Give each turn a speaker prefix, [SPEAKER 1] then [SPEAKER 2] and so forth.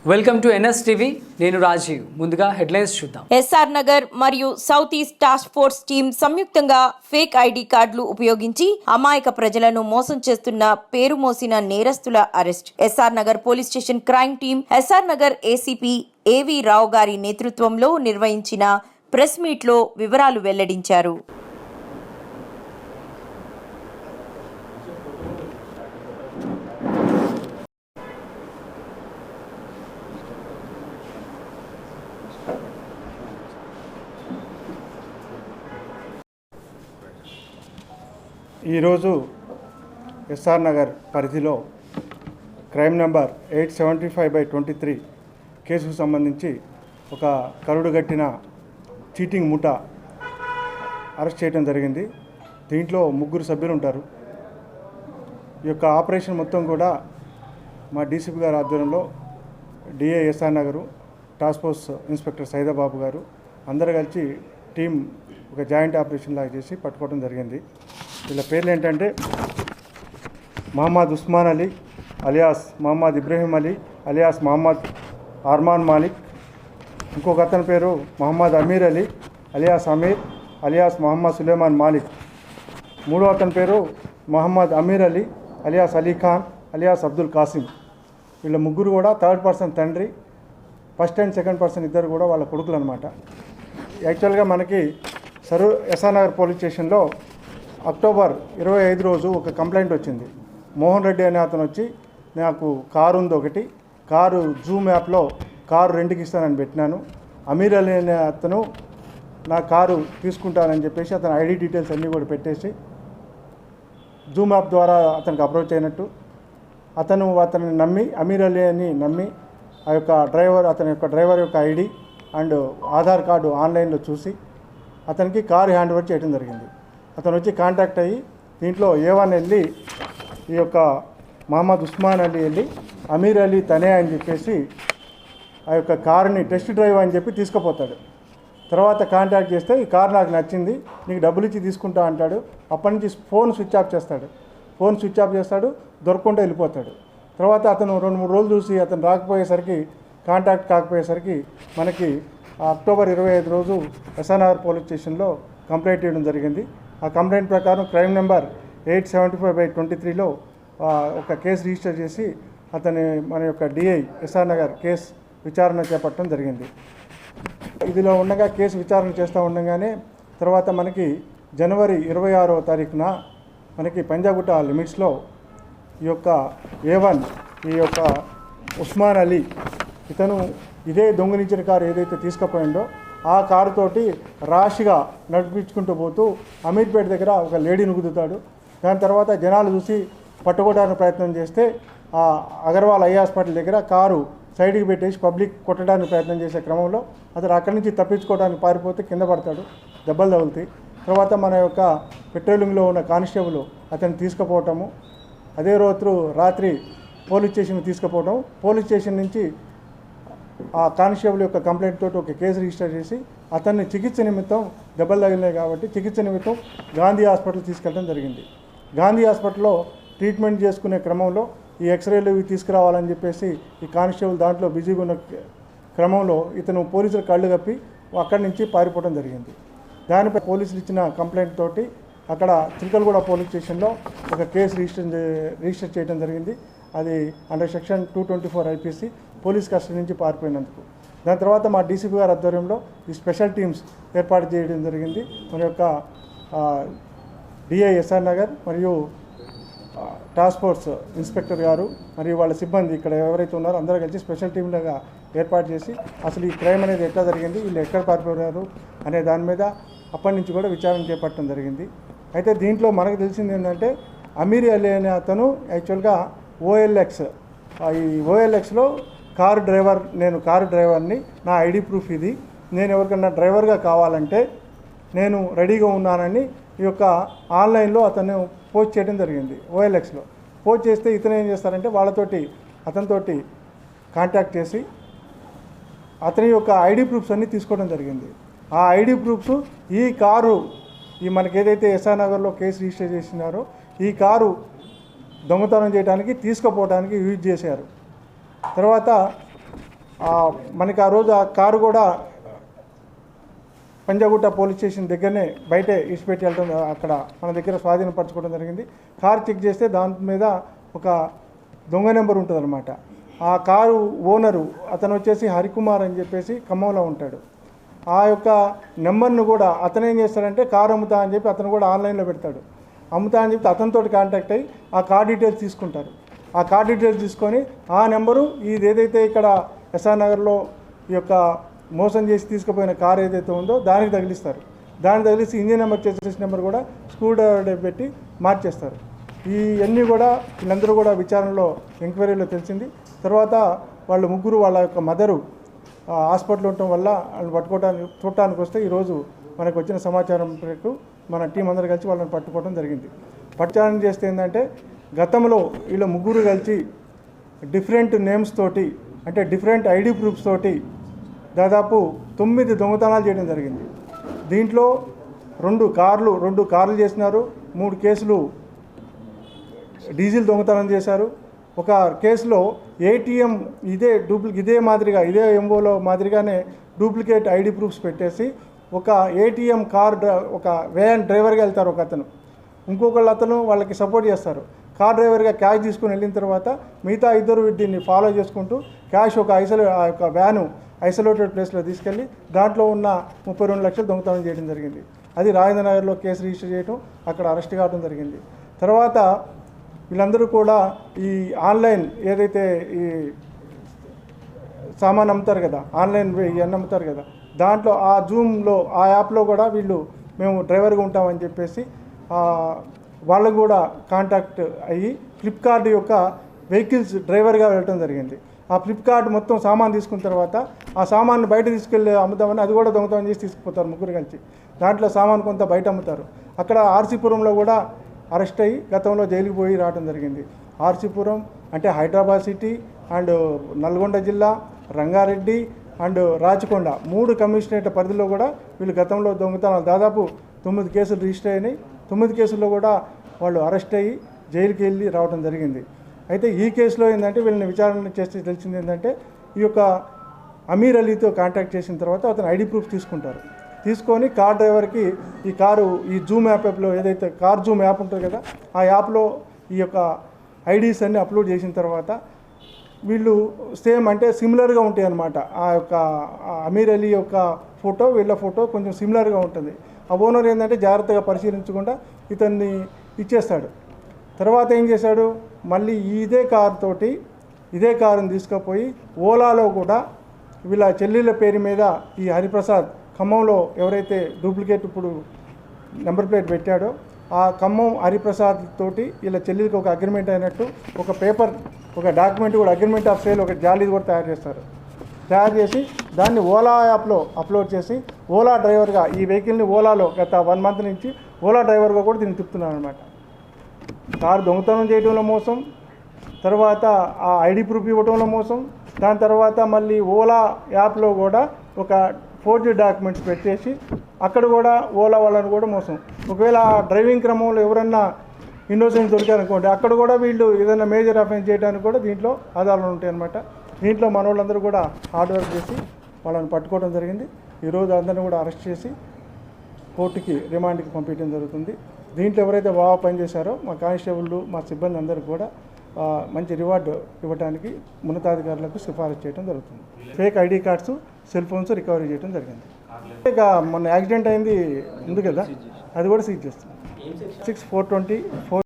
[SPEAKER 1] Welcome to NSTV. నేను రాజీవ్. ముందుగా headlines చూద్దాం.
[SPEAKER 2] ఎస్ఆర్ నగర్ మరియు south east task force team సంయుక్తంగా ఫేక్ ఐడి కార్డులు ఉపయోగించి అమాయక ప్రజలను మోసం చేస్తున్న పేరు మోసిన నేరస్తుల arrest. SR Nagar police station crime team SR Nagar ACP AV Rao గారి నేతృత్వంలో నిర్వహించిన ప్రెస్ మీట్ లో వివరాలు వెల్లడించారు.
[SPEAKER 3] ఈరోజు ఎస్ఆర్ నగర్ పరిధిలో క్రైమ్ నెంబర్ 875/23 కేసుకు సంబంధించి ఒక కరుడుగట్టిన చీటింగ్ ముఠా అరెస్ట్ చేయడం జరిగింది. దీంట్లో 3 సభ్యులు ఉంటారు. ఈ యొక్క ఆపరేషన్ మొత్తం కూడా మా డీసీపీ గారి ఆధ్వర్యంలో డిఏ SR Nagar, task force inspector Saidababu గారు అందరూ కలిసి టీం ఒక జాయింట్ ఆపరేషన్ లాగా చేసి పట్టుకోవడం జరిగింది. వీళ్ళ పేర్లు ఏంటంటే మహమ్మద్ ఉస్మాన్ అలీ అలియాస్ మహమ్మద్ ఇబ్రహీం అలీ అలియాస్ మహమ్మద్ అర్మాన్ మాలిక్, ఇంకొక అతని పేరు మహమ్మద్ అమీర్ అలీ అలియాస్ అమీర్ అలియాస్ మహమ్మద్ సులేమాన్ మాలిక్, మూడో అతని పేరు మహమ్మద్ అమీర్ అలీ అలియాస్ అలీ ఖాన్ అలియాస్ అబ్దుల్ కాసిం. వీళ్ళ 3 కూడా థర్డ్ పర్సన్ తండ్రి, ఫస్ట్ అండ్ సెకండ్ పర్సన్ ఇద్దరు కూడా వాళ్ళ కొడుకులు అనమాట. యాక్చువల్గా మనకి ఎస్ఆర్ నగర్ పోలీస్ స్టేషన్లో అక్టోబర్ 25 రోజు ఒక కంప్లైంట్ వచ్చింది. మోహన్ రెడ్డి అనే అతను వచ్చి, నాకు కారు ఉంది ఒకటి, కారు జూమ్ యాప్లో కారు రెంట్కి ఇస్తానని పెట్టినాను, అమీర్ అలీ అనే అతను నా కారు తీసుకుంటానని చెప్పేసి అతని ఐడి డీటెయిల్స్ అన్నీ కూడా పెట్టేసి జూమ్ యాప్ ద్వారా అతనికి అప్రోచ్ అయినట్టు అతన్ని నమ్మి అమీర్ అలీ అని నమ్మి ఆ యొక్క డ్రైవర్ యొక్క ఐడి అండ్ ఆధార్ కార్డు ఆన్లైన్లో చూసి అతనికి కారు హ్యాండ్ ఓవర్ చేయడం జరిగింది. అతను వచ్చి కాంటాక్ట్ అయ్యి దీంట్లో A1 వెళ్ళి ఈ యొక్క మహమ్మద్ ఉస్మాన్ అలీ వెళ్ళి అమీర్ అలీ తనే అని చెప్పేసి ఆ యొక్క కారుని టెస్ట్ డ్రైవ్ అని చెప్పి తీసుకుపోతాడు. తర్వాత కాంటాక్ట్ చేస్తే ఈ కారు నాకు నచ్చింది, నీకు డబ్బులు ఇచ్చి తీసుకుంటా అంటాడు. అప్పటి నుంచి ఫోన్ స్విచ్ ఆఫ్ చేస్తాడు, దొరకకుండా వెళ్ళిపోతాడు. తర్వాత అతను 2-3 రోజులు చూసి అతను రాకపోయేసరికి, కాంటాక్ట్ కాకపోయేసరికి మనకి అక్టోబర్ 25 రోజు ఎస్ఆర్ నగర్ పోలీస్ స్టేషన్లో కంప్లైంట్ ఇవ్వడం జరిగింది. ఆ కంప్లైంట్ ప్రకారం క్రైమ్ నెంబర్ 875/23లో ఒక కేసు రిజిస్టర్ చేసి మన యొక్క డిఐ ఎస్ఆర్ నగర్ కేసు విచారణ చేపట్టడం జరిగింది. ఇదిలో ఉండగా కేసు విచారణ చేస్తూ ఉండగానే తర్వాత మనకి జనవరి 26వ తారీఖున మనకి పంజాగుట్ట లిమిట్స్లో ఈ యొక్క A1 ఈ యొక్క ఉస్మాన్ అలీ ఇతను ఇదే దొంగిలించిన కారు ఏదైతే తీసుకుపోయిందో ఆ కారుతోటి రాశిగా నడిపించుకుంటూ పోతూ అమీర్పేట దగ్గర ఒక లేడీని గుద్దుతాడు. దాని తర్వాత జనాలు చూసి పట్టుకోవడానికి ప్రయత్నం చేస్తే ఆ అగర్వాల్ ఐ హాస్పిటల్ దగ్గర కారు సైడ్కి పెట్టేసి పబ్లిక్ కొట్టడానికి ప్రయత్నం చేసే క్రమంలో అతను అక్కడి నుంచి తప్పించుకోవడానికి పారిపోతే కింద పడతాడు, దెబ్బలు తగులుతాయి. తర్వాత మన యొక్క పెట్రోలింగ్లో ఉన్న కానిస్టేబుల్ అతన్ని తీసుకుపోవటము, అదే రోజు రాత్రి పోలీస్ స్టేషన్కి తీసుకుపోవటం, పోలీస్ స్టేషన్ నుంచి ఆ కానిస్టేబుల్ యొక్క కంప్లైంట్ తోటి ఒక కేసు రిజిస్టర్ చేసి అతన్ని చికిత్స నిమిత్తం దెబ్బలు తగిలినాయి కాబట్టి చికిత్స నిమిత్తం గాంధీ హాస్పిటల్ తీసుకెళ్ళడం జరిగింది. గాంధీ హాస్పిటల్లో ట్రీట్మెంట్ చేసుకునే క్రమంలో ఈ ఎక్స్రేలు ఇవి తీసుకురావాలని చెప్పేసి ఈ కానిస్టేబుల్ దాంట్లో బిజీగా ఉన్న క్రమంలో ఇతను పోలీసులు కళ్ళు కప్పి అక్కడి నుంచి పారిపోవడం జరిగింది. దానిపై పోలీసులు ఇచ్చిన కంప్లైంట్ తోటి అక్కడ చిలకలగూడ పోలీస్ స్టేషన్లో ఒక కేసు రిజిస్టర్ చేయడం జరిగింది. అది under section 224 IPC police custody నుంచి పారిపోయినందుకు. దాని తర్వాత మా డీసీపీ గారి ఆధ్వర్యంలో ఈ స్పెషల్ టీమ్స్ ఏర్పాటు చేయడం జరిగింది. మన యొక్క డిఐ ఎస్ఆర్ నగర్ మరియు టాస్క్ ఫోర్స్ ఇన్స్పెక్టర్ గారు మరియు వాళ్ళ సిబ్బంది ఇక్కడ ఎవరైతే ఉన్నారో అందరూ కలిసి స్పెషల్ టీంలుగా ఏర్పాటు చేసి అసలు ఈ క్రైమ్ అనేది ఎట్లా జరిగింది, వీళ్ళు ఎక్కడ పారిపోయారు అనే దాని మీద అప్పటి నుంచి కూడా విచారణ చేపట్టడం జరిగింది. అయితే దీంట్లో మనకు తెలిసింది ఏంటంటే అమీర్ అలీ అనే అతను యాక్చువల్గా OLX, ఈ OLXలో నేను కారు డ్రైవర్ని, నా ఐడి ప్రూఫ్ ఇది, నేను ఎవరికన్నా డ్రైవర్గా కావాలంటే నేను రెడీగా ఉన్నానని ఈ యొక్క ఆన్లైన్లో అతను పోస్ట్ చేయడం జరిగింది. OLXలో పోస్ట్ చేస్తే ఇతను ఏం చేస్తారంటే అతనితోటి కాంటాక్ట్ చేసి అతని యొక్క ఐడి ప్రూఫ్స్ అన్నీ తీసుకోవడం జరిగింది. ఆ ఐడి ప్రూఫ్స్ ఈ కారు మనకి ఏదైతే ఎస్ఆర్ నగర్లో కేసు రిజిస్టర్ చేసినారో ఈ కారు దొంగతనం చేయడానికి తీసుకుపోవడానికి యూజ్ చేశారు. తర్వాత మనకి ఆ రోజు ఆ కారు కూడా పంజాగుట్ట పోలీస్ స్టేషన్ దగ్గరనే బయటే ఇసిపెట్టి వెళ్ళడం అక్కడ మన దగ్గర స్వాధీనపరచుకోవడం జరిగింది. కారు చెక్ చేస్తే దాని మీద ఒక దొంగ నెంబర్ ఉంటుందన్నమాట. ఆ కారు ఓనరు అతను వచ్చేసి హరికుమార్ అని చెప్పేసి ఖమ్మంలో ఉంటాడు. ఆ యొక్క నెంబర్ను కూడా అతను ఏం చేస్తాడంటే కారు అమ్ముతా అని చెప్పి అతను కూడా ఆన్లైన్లో పెడతాడు. అమ్ముతా అని చెప్పి అతనితో కాంటాక్ట్ అయ్యి ఆ కార్ డీటెయిల్స్ తీసుకుంటారు. ఆ కార్ డీటెయిల్స్ తీసుకొని ఆ నెంబరు ఇది ఏదైతే ఇక్కడ ఎస్ఆర్ నగర్లో ఈ యొక్క మోసం చేసి తీసుకుపోయిన కారు ఏదైతే ఉందో దానికి తగిలిస్తారు. దానికి తగిలిసి ఇంజిన్ నెంబర్ చేసేసి నెంబర్ కూడా స్క్రూ డ్రైవర్ పెట్టి మార్చేస్తారు. ఇవన్నీ కూడా వీళ్ళందరూ కూడా విచారణలో ఎంక్వైరీలో తెలిసింది. తర్వాత వాళ్ళు ముగ్గురు వాళ్ళ యొక్క మదరు హాస్పిటల్ ఉండటం వల్ల వాళ్ళు చూడటానికి వస్తే ఈరోజు మనకు వచ్చిన సమాచారం మేరకు మన టీం అందరూ కలిసి వాళ్ళని పట్టుకోవడం జరిగింది. పట్టుచారణ చేస్తే ఏంటంటే గతంలో వీళ్ళ ముగ్గురు కలిసి డిఫరెంట్ నేమ్స్ తోటి అంటే డిఫరెంట్ ఐడి ప్రూఫ్స్ తోటి దాదాపు 9 దొంగతనాలు చేయడం జరిగింది. దీంట్లో 2 కార్లు చేసినారు. 3 కేసులు డీజిల్ దొంగతనం చేశారు. ఒక కేసులో ఏటీఎం ఇదే మాదిరిగా ఇదే ఎంఓలో మాదిరిగానే డూప్లికేట్ ఐడి ప్రూఫ్స్ పెట్టేసి ఒక ఏటీఎం ఒక వ్యాన్ డ్రైవర్గా వెళ్తారు ఒక అతను, ఇంకొకళ్ళు అతను వాళ్ళకి సపోర్ట్ చేస్తారు. కార్ డ్రైవర్గా క్యాష్ తీసుకుని వెళ్ళిన తర్వాత మిగతా 2 దీన్ని ఫాలో చేసుకుంటూ క్యాష్ ఆ యొక్క వ్యాను ఐసోలేటెడ్ ప్లేస్లో తీసుకెళ్ళి దాంట్లో ఉన్న 32 లక్షలు దొంగతనం చేయడం జరిగింది. అది రాజేంద్రనగర్లో కేసు రిజిస్టర్ చేయడం, అక్కడ అరెస్ట్ కావడం జరిగింది. తర్వాత వీళ్ళందరూ కూడా ఈ ఆన్లైన్ ఏదైతే ఈ సామాన్ అమ్ముతారు కదా, ఆన్లైన్ ఇవన్నీ అమ్ముతారు కదా, దాంట్లో ఆ జూమ్లో ఆ యాప్లో కూడా వీళ్ళు మేము డ్రైవర్గా ఉంటామని చెప్పేసి వాళ్ళకు కూడా కాంటాక్ట్ అయ్యి ఫ్లిప్కార్ట్ యొక్క వెహికల్స్ డ్రైవర్గా వెళ్ళటం జరిగింది. ఆ ఫ్లిప్కార్ట్ మొత్తం సామాన్ తీసుకున్న తర్వాత ఆ సామాన్ని బయట తీసుకెళ్ళి అమ్ముతామని అది కూడా దొంగతనం చేసి తీసుకుపోతారు ముగ్గురు కలిసి. దాంట్లో సామాన్ కొంత బయట అమ్ముతారు. అక్కడ ఆర్సీపురంలో కూడా అరెస్ట్ అయ్యి గతంలో జైలుకి పోయి రావడం జరిగింది. ఆర్సీపురం అంటే హైదరాబాద్ సిటీ అండ్ నల్గొండ జిల్లా, రంగారెడ్డి అండ్ రాచకొండ 3 కమిషనరేట్ పరిధిలో కూడా వీళ్ళు గతంలో దొంగతనాలు దాదాపు 9 కేసులు రిజిస్టర్ అయినాయి. 9 కేసుల్లో కూడా వాళ్ళు అరెస్ట్ అయ్యి జైలుకి వెళ్ళి రావడం జరిగింది. అయితే ఈ కేసులో ఏంటంటే వీళ్ళని విచారణ చేస్తే తెలిసింది ఏంటంటే ఈ యొక్క అమీర్ అలీతో కాంటాక్ట్ చేసిన తర్వాత అతను ఐడి ప్రూఫ్ తీసుకొని కార్ డ్రైవర్కి ఈ జూమ్ యాప్లో ఏదైతే కార్ జూమ్ యాప్ ఉంటుంది కదా ఆ యాప్లో ఈ యొక్క ఐడీస్ అన్నీ అప్లోడ్ చేసిన తర్వాత వీళ్ళు సేమ్ అంటే సిమిలర్గా ఉంటాయి అన్నమాట. ఆ యొక్క అమీర్ అలీ యొక్క ఫోటో వీళ్ళ ఫోటో కొంచెం సిమిలర్గా ఉంటుంది. ఆ ఓనర్ ఏంటంటే జాగ్రత్తగా పరిశీలించకుండా ఇతన్ని ఇచ్చేస్తాడు. తర్వాత ఏం చేశాడు, మళ్ళీ ఇదే కారుని తీసుకుపోయి ఓలాలో కూడా వీళ్ళ చెల్లెళ్ళ పేరు మీద ఈ హరిప్రసాద్ ఖమ్మంలో ఎవరైతే డూప్లికేట్ ఇప్పుడు నెంబర్ ప్లేట్ పెట్టాడో ఆ ఖమ్మం హరిప్రసాద్ తోటి వీళ్ళ చెల్లెలకి ఒక అగ్రిమెంట్ అయినట్టు ఒక డాక్యుమెంట్ కూడా అగ్రిమెంట్ ఆఫ్ సేల్ ఒక జాలీది కూడా తయారు చేసి దాన్ని ఓలా యాప్లో అప్లోడ్ చేసి ఓలా డ్రైవర్గా ఈ వెహికల్ని ఓలాలో గత 1 మంత్ నుంచి ఓలా డ్రైవర్గా కూడా దీన్ని తిప్పుతున్నాను అనమాట. కారు దొంగతనం చేయడంలో మోసం, తర్వాత ఆ ఐడి ప్రూఫ్ ఇవ్వడంలో మోసం, దాని తర్వాత మళ్ళీ ఓలా యాప్లో కూడా ఒక ఫోర్జరీ డాక్యుమెంట్స్ పెట్టేసి అక్కడ కూడా ఓలా వాళ్ళని కూడా మోసం. ఒకవేళ డ్రైవింగ్ క్రమంలో ఎవరన్నా ఇన్నోసెంట్ దొరికారనుకోండి అక్కడ కూడా వీళ్ళు ఏదైనా మేజర్ అఫెన్స్ చేయడానికి కూడా దీంట్లో ఆధారాలు ఉంటాయి అన్నమాట. దీంట్లో మన వాళ్ళందరూ కూడా హార్డ్ వర్క్ చేసి వాళ్ళని పట్టుకోవడం జరిగింది. ఈరోజు అందరినీ కూడా అరెస్ట్ చేసి కోర్టుకి రిమాండ్కి పంపించడం జరుగుతుంది. దీంట్లో ఎవరైతే బాగా పనిచేశారో మా కానిస్టేబుల్ మా సిబ్బంది అందరికీ కూడా మంచి రివార్డు ఇవ్వడానికి ఉన్నతాధికారులకు సిఫారసు చేయడం జరుగుతుంది. Fake ID cards, cell phones recovery చేయడం జరిగింది. ఇక మొన్న యాక్సిడెంట్ అయింది ఉంది కదా, అది కూడా సీజ్ చేస్తుంది. 6/4/24